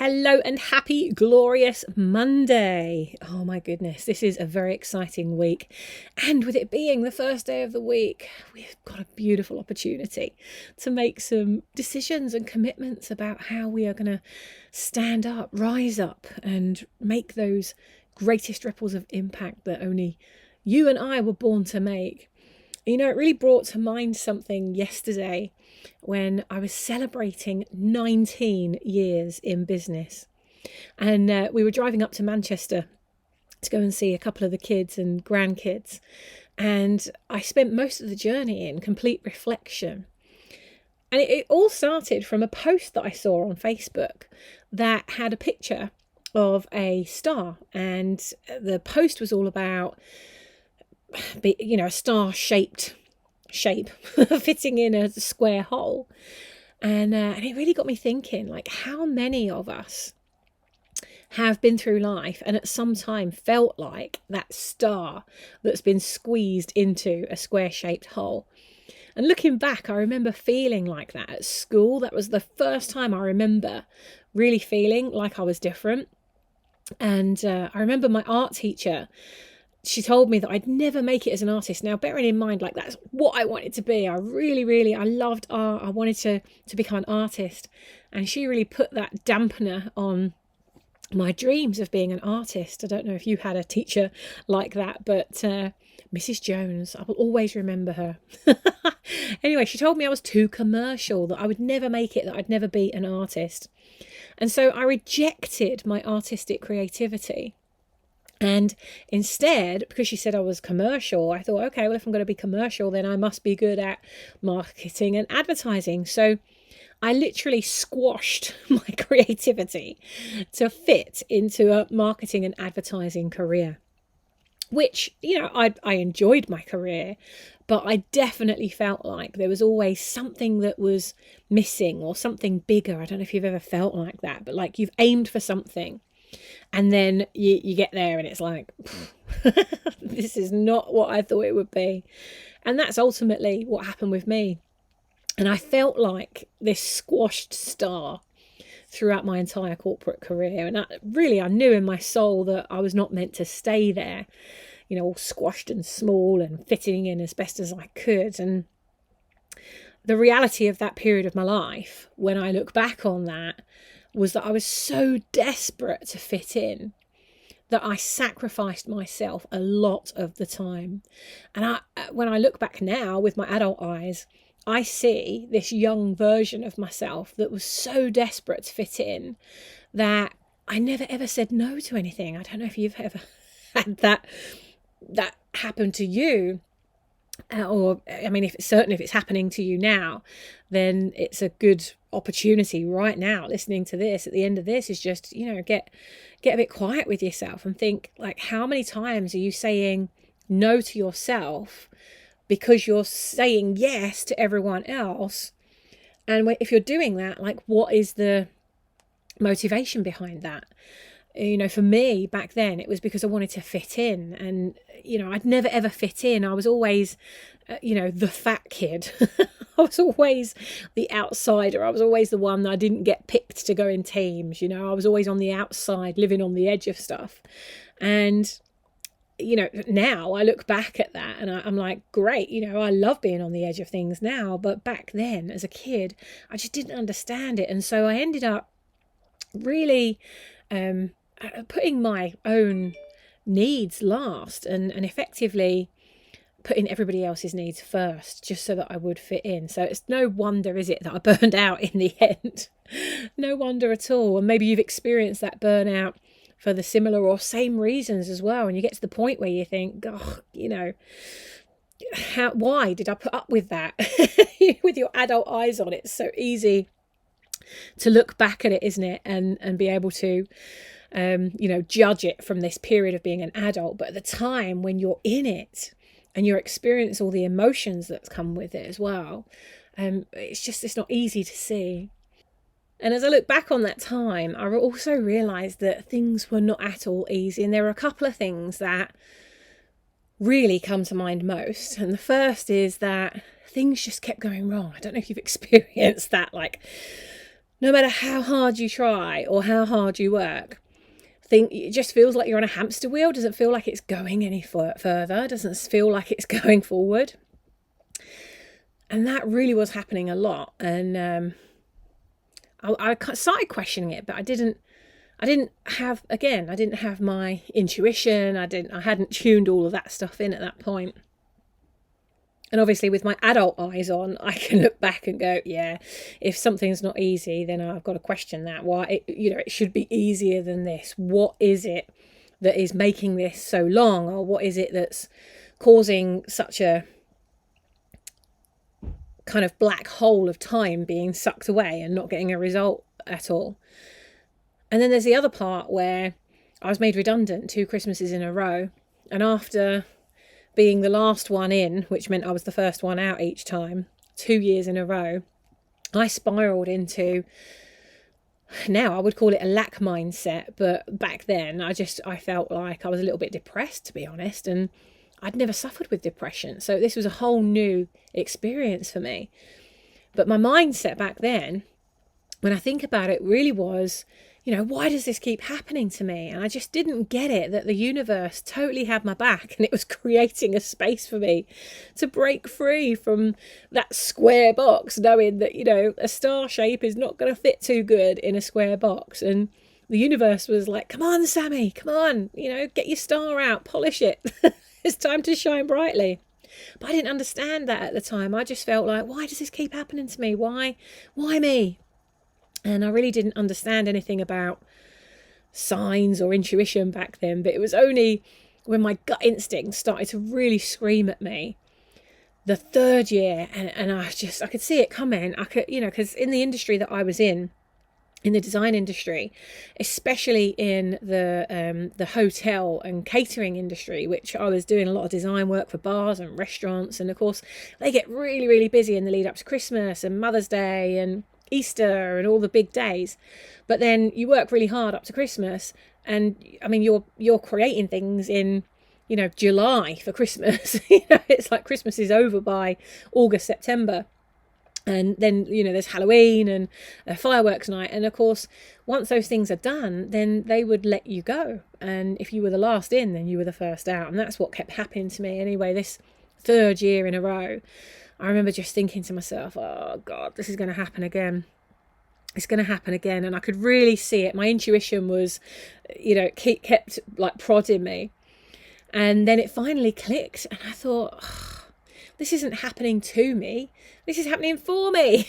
Hello and happy, glorious Monday. Oh my goodness, this is a very exciting week. And with it being the first day of the week, we've got a beautiful opportunity to make some decisions and commitments about how we are going to stand up, rise up, and make those greatest ripples of impact that only you and I were born to make. You know, it really brought to mind something yesterday when I was celebrating 19 years in business. And we were driving up to Manchester to go and see a couple of the kids and grandkids. And I spent most of the journey in complete reflection. And it all started from a post that I saw on Facebook that had a picture of a star. And the post was all about, a star-shaped shape fitting in a square hole. And it really got me thinking, like, how many of us have been through life and at some time felt like that star that's been squeezed into a square-shaped hole. And looking back, I remember feeling like that at school. That was the first time I remember really feeling like I was different. And I remember my art teacher, she told me that I'd never make it as an artist. Now, bearing in mind, like, that's what I wanted to be. I loved art. I wanted to become an artist. And she really put that dampener on my dreams of being an artist. I don't know if you had a teacher like that, but Mrs. Jones, I will always remember her. Anyway, she told me I was too commercial, that I would never make it, that I'd never be an artist. And so I rejected my artistic creativity. And instead, because she said I was commercial, I thought, okay, well, if I'm going to be commercial, then I must be good at marketing and advertising. So I literally squashed my creativity to fit into a marketing and advertising career, which, I enjoyed my career, but I definitely felt like there was always something that was missing or something bigger. I don't know if you've ever felt like that, but like you've aimed for something. And then you get there and it's like, this is not what I thought it would be. And that's ultimately what happened with me. And I felt like this squashed star throughout my entire corporate career. And I knew in my soul that I was not meant to stay there, all squashed and small and fitting in as best as I could. And the reality of that period of my life, when I look back on that, was that I was so desperate to fit in that I sacrificed myself a lot of the time. And when I look back now with my adult eyes, I see this young version of myself that was so desperate to fit in that I never ever said no to anything. I don't know if you've ever had that happen to you. Or, I mean, if it's happening to you now, then it's a good opportunity right now, listening to this, at the end of this, is just, get a bit quiet with yourself and think, like, how many times are you saying no to yourself because you're saying yes to everyone else? And if you're doing that, like, what is the motivation behind that? For me back then, it was because I wanted to fit in, and I'd never ever fit in. I was always the fat kid. I was always the outsider. I was always the one that I didn't get picked to go in teams. I was always on the outside, living on the edge of stuff. And now I look back at that and I'm like, great, I love being on the edge of things now, but back then as a kid I just didn't understand it. And so I ended up really putting my own needs last and effectively putting everybody else's needs first, just so that I would fit in. So it's no wonder, is it, that I burned out in the end? No wonder at all. And maybe you've experienced that burnout for the similar or same reasons as well. And you get to the point where you think, why did I put up with that? With your adult eyes on, it's so easy to look back at it, isn't it? And be able to judge it from this period of being an adult. But at the time when you're in it and you're experiencing all the emotions that come with it as well, it's not easy to see. And as I look back on that time, I also realised that things were not at all easy. And there were a couple of things that really come to mind most. And the first is that things just kept going wrong. I don't know if you've experienced that. Like, no matter how hard you try or how hard you work, it just feels like you're on a hamster wheel. Doesn't feel like it's going any further. Doesn't feel like it's going forward. And that really was happening a lot. And I started questioning it, but I didn't have my intuition. I hadn't tuned all of that stuff in at that point. And obviously with my adult eyes on, I can look back and go, yeah, if something's not easy, then I've got to question that. Why, it should be easier than this. What is it that is making this so long? Or what is it that's causing such a kind of black hole of time being sucked away and not getting a result at all? And then there's the other part where I was made redundant 2 Christmases in a row. And after being the last one in, which meant I was the first one out each time, 2 years in a row, I spiraled into, now I would call it a lack mindset, but back then I felt like I was a little bit depressed, to be honest, and I'd never suffered with depression. So this was a whole new experience for me. But my mindset back then, when I think about it, really was, why does this keep happening to me? And I just didn't get it, that the universe totally had my back and it was creating a space for me to break free from that square box, knowing that, a star shape is not going to fit too good in a square box. And the universe was like, come on, Sammy, come on, get your star out, polish it. It's time to shine brightly. But I didn't understand that at the time. I just felt like, why does this keep happening to me? Why me? And I really didn't understand anything about signs or intuition back then. But it was only when my gut instinct started to really scream at me the 3rd year, and I could see it coming. I could, because in the industry that I was in the design industry, especially in the hotel and catering industry, which I was doing a lot of design work for bars and restaurants. And of course, they get really, really busy in the lead up to Christmas and Mother's Day and Easter and all the big days. But then you work really hard up to Christmas, and I mean you're creating things in July for Christmas. It's like Christmas is over by August, September. And then there's Halloween and a fireworks night, and of course once those things are done, then they would let you go, and if you were the last in, then you were the first out. And that's what kept happening to me anyway, this 3rd year in a row. I remember just thinking to myself, oh God, this is going to happen again. It's going to happen again. And I could really see it. My intuition was, kept like prodding me. And then it finally clicked. And I thought, oh, this isn't happening to me. This is happening for me.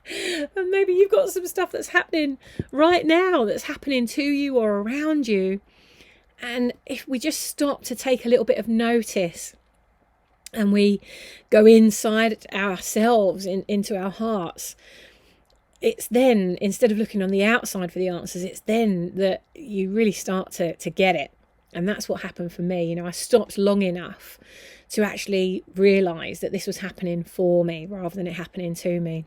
And maybe you've got some stuff that's happening right now, that's happening to you or around you. And if we just stop to take a little bit of notice, and we go inside ourselves, into our hearts, it's then, instead of looking on the outside for the answers, it's then that you really start to get it. And that's what happened for me. I stopped long enough to actually realise that this was happening for me rather than it happening to me.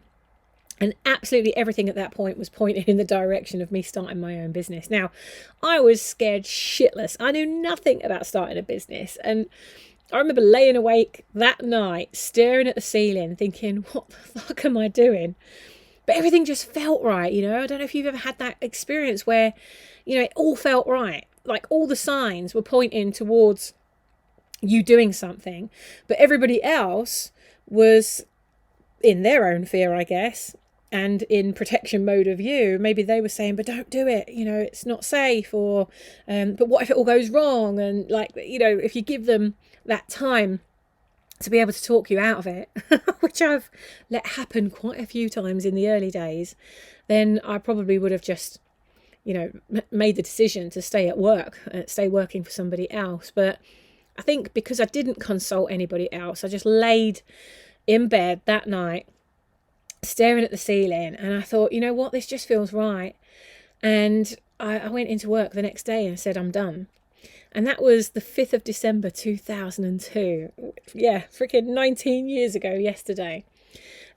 And absolutely everything at that point was pointed in the direction of me starting my own business. Now, I was scared shitless. I knew nothing about starting a business. And I remember laying awake that night, staring at the ceiling, thinking, what the fuck am I doing? But everything just felt right, I don't know if you've ever had that experience where, it all felt right. Like all the signs were pointing towards you doing something, but everybody else was in their own fear, I guess, and in protection mode of you. Maybe they were saying, but don't do it, it's not safe, or but what if it all goes wrong? And if you give them that time to be able to talk you out of it, which I've let happen quite a few times in the early days, then I probably would have just made the decision to stay at work, stay working for somebody else. But I think because I didn't consult anybody else, I just laid in bed that night staring at the ceiling, and I thought, what, this just feels right. And I went into work the next day and said, I'm done. And that was the 5th of December 2002. Yeah, freaking 19 years ago yesterday.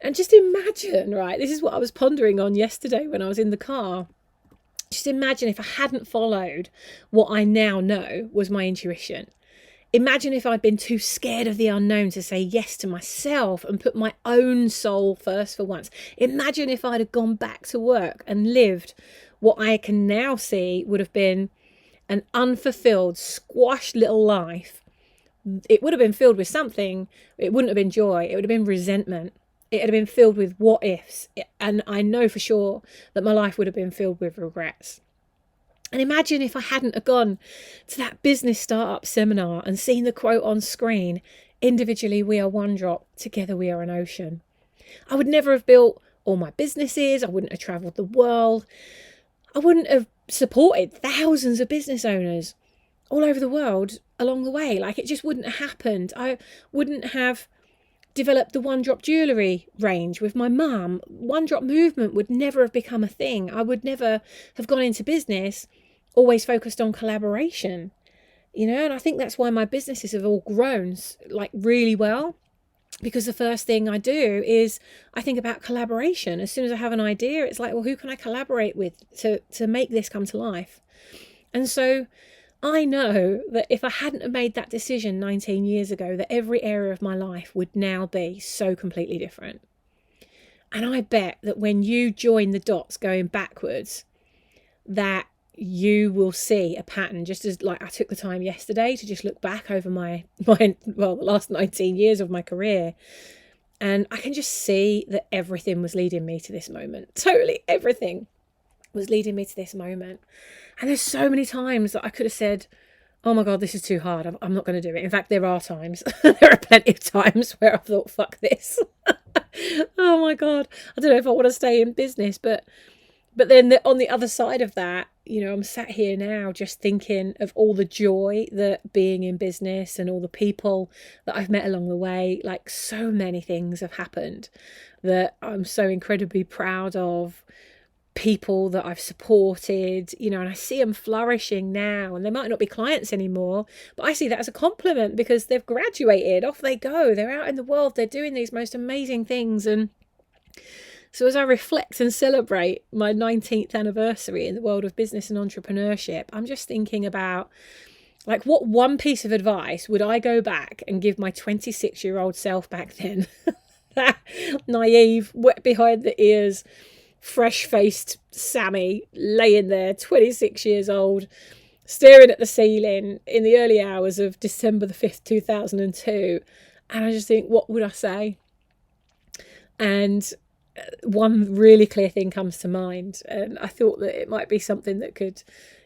And just imagine, right, this is what I was pondering on yesterday when I was in the car. Just imagine if I hadn't followed what I now know was my intuition. Imagine if I'd been too scared of the unknown to say yes to myself and put my own soul first for once. Imagine if I'd have gone back to work and lived what I can now see would have been an unfulfilled, squashed little life. It would have been filled with something. It wouldn't have been joy. It would have been resentment. It had been filled with what ifs. And I know for sure that my life would have been filled with regrets. And imagine if I hadn't have gone to that business startup seminar and seen the quote on screen, individually we are one drop, together we are an ocean. I would never have built all my businesses. I wouldn't have travelled the world. I wouldn't have supported thousands of business owners all over the world along the way. Like, it just wouldn't have happened. I wouldn't have developed the One Drop jewellery range with my mum. One Drop movement would never have become a thing. I would never have gone into business always focused on collaboration, and I think that's why my businesses have all grown like really well, because the first thing I do is I think about collaboration. As soon as I have an idea, it's like, well, who can I collaborate with to make this come to life? And so I know that if I hadn't have made that decision 19 years ago, that every area of my life would now be so completely different. And I bet that when you join the dots going backwards, that you will see a pattern, just as like I took the time yesterday to just look back over the last 19 years of my career. And I can just see that everything was leading me to this moment. Totally everything was leading me to this moment. And there's so many times that I could have said, oh my God, this is too hard. I'm not going to do it. In fact, there are times, there are plenty of times where I thought, fuck this. Oh my God, I don't know if I want to stay in business, but then on the other side of that, I'm sat here now just thinking of all the joy that being in business and all the people that I've met along the way. Like, so many things have happened that I'm so incredibly proud of. People that I've supported, and I see them flourishing now, and they might not be clients anymore, but I see that as a compliment because they've graduated, off they go, they're out in the world, they're doing these most amazing things. And so as I reflect and celebrate my 19th anniversary in the world of business and entrepreneurship, I'm just thinking about, like, what one piece of advice would I go back and give my 26-year-old self back then? That naive, wet behind the ears, fresh-faced Sammy laying there, 26 years old, staring at the ceiling in the early hours of December the 5th, 2002. And I just think, what would I say? And one really clear thing comes to mind, and I thought that it might be something that could,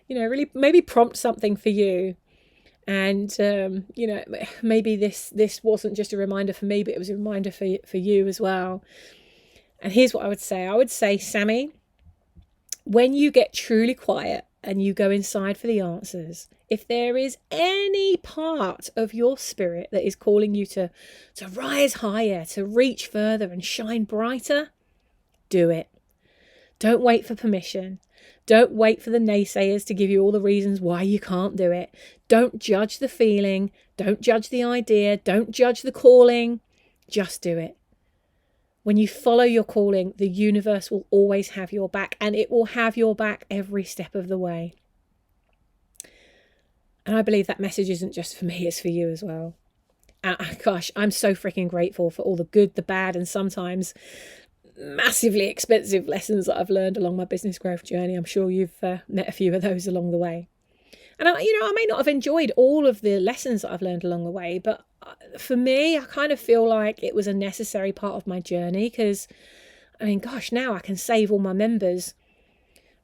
really maybe prompt something for you. And maybe this wasn't just a reminder for me, but it was a reminder for you as well. And here's what I would say. I would say, Sammy, when you get truly quiet and you go inside for the answers, if there is any part of your spirit that is calling you to rise higher, to reach further and shine brighter, do it. Don't wait for permission. Don't wait for the naysayers to give you all the reasons why you can't do it. Don't judge the feeling. Don't judge the idea. Don't judge the calling. Just do it. When you follow your calling, the universe will always have your back, and it will have your back every step of the way. And I believe that message isn't just for me, it's for you as well. And gosh, I'm so freaking grateful for all the good, the bad, and sometimes massively expensive lessons that I've learned along my business growth journey. I'm sure you've met a few of those along the way. And I may not have enjoyed all of the lessons that I've learned along the way, but for me, I kind of feel like it was a necessary part of my journey because, now I can save all my members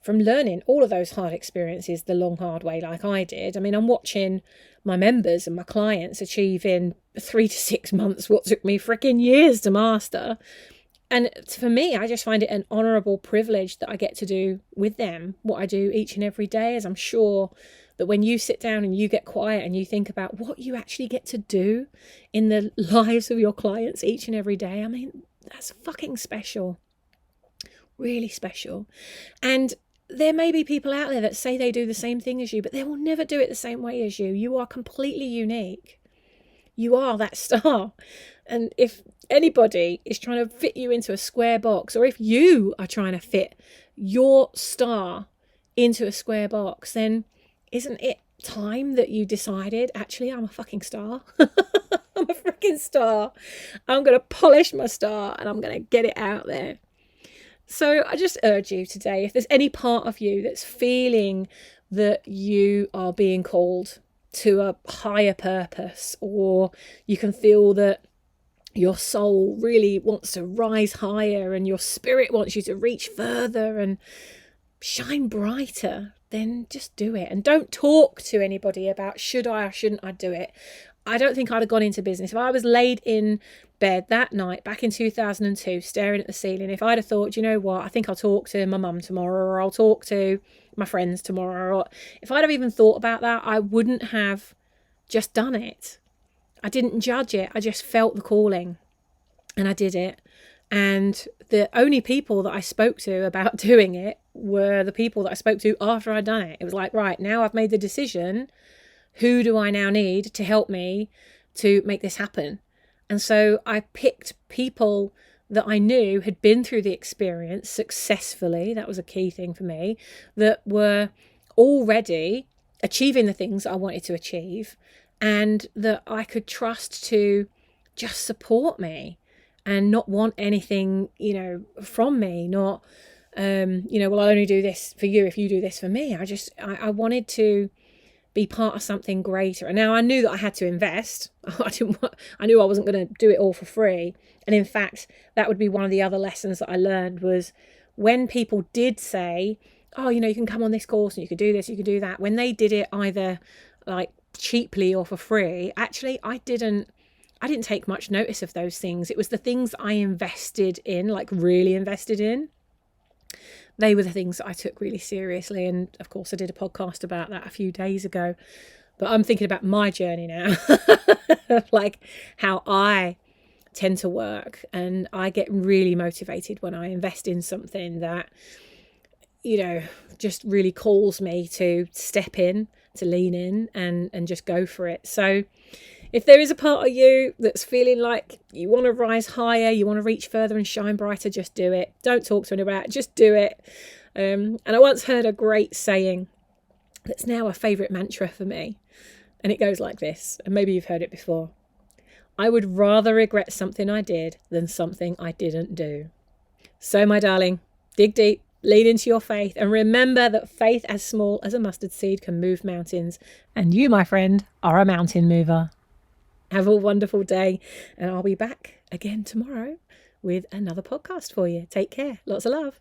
from learning all of those hard experiences the long, hard way like I did. I'm watching my members and my clients achieve in 3 to 6 months what took me freaking years to master. And for me, I just find it an honourable privilege that I get to do with them what I do each and every day, as I'm sure that when you sit down and you get quiet and you think about what you actually get to do in the lives of your clients each and every day, that's fucking special. Really special. And there may be people out there that say they do the same thing as you, but they will never do it the same way as you. You are completely unique. You are that star. And if anybody is trying to fit you into a square box, or if you are trying to fit your star into a square box, then isn't it time that you decided, actually, I'm a fucking star. I'm a freaking star. I'm going to polish my star and I'm going to get it out there. So I just urge you today, if there's any part of you that's feeling that you are being called to a higher purpose, or you can feel that your soul really wants to rise higher and your spirit wants you to reach further and shine brighter, then just do it. And don't talk to anybody about should I or shouldn't I do it. I don't think I'd have gone into business if I was laid in bed that night back in 2002 staring at the ceiling. If I'd have thought, you know what, I think I'll talk to my mum tomorrow, or I'll talk to my friends tomorrow, or if I'd have even thought about that, I wouldn't have just done it. I didn't judge it. I just felt the calling and I did it. And the only people that I spoke to about doing it were the people that I spoke to after I'd done it. It was like, right, now I've made the decision. Who do I now need to help me to make this happen? And so I picked people that I knew had been through the experience successfully. That was a key thing for me, that were already achieving the things I wanted to achieve, and that I could trust to just support me and not want anything, from me, not, well, I'll only do this for you if you do this for me. I wanted to be part of something greater. And now I knew that I had to invest. I knew I wasn't going to do it all for free. And in fact, that would be one of the other lessons that I learned, was when people did say, oh, you can come on this course and you could do this, you could do that. When they did it either like cheaply or for free, actually, I didn't take much notice of those things. It was the things I invested in, like really invested in. They were the things that I took really seriously. And of course, I did a podcast about that a few days ago. But I'm thinking about my journey now, like how I tend to work. And I get really motivated when I invest in something that, just really calls me to step in, to lean in and just go for it. So if there is a part of you that's feeling like you want to rise higher, you want to reach further and shine brighter, just do it. Don't talk to anyone about it, just do it. And I once heard a great saying that's now a favourite mantra for me. And it goes like this, and maybe you've heard it before. I would rather regret something I did than something I didn't do. So, my darling, dig deep, lean into your faith, and remember that faith as small as a mustard seed can move mountains. And you, my friend, are a mountain mover. Have a wonderful day, and I'll be back again tomorrow with another podcast for you. Take care. Lots of love.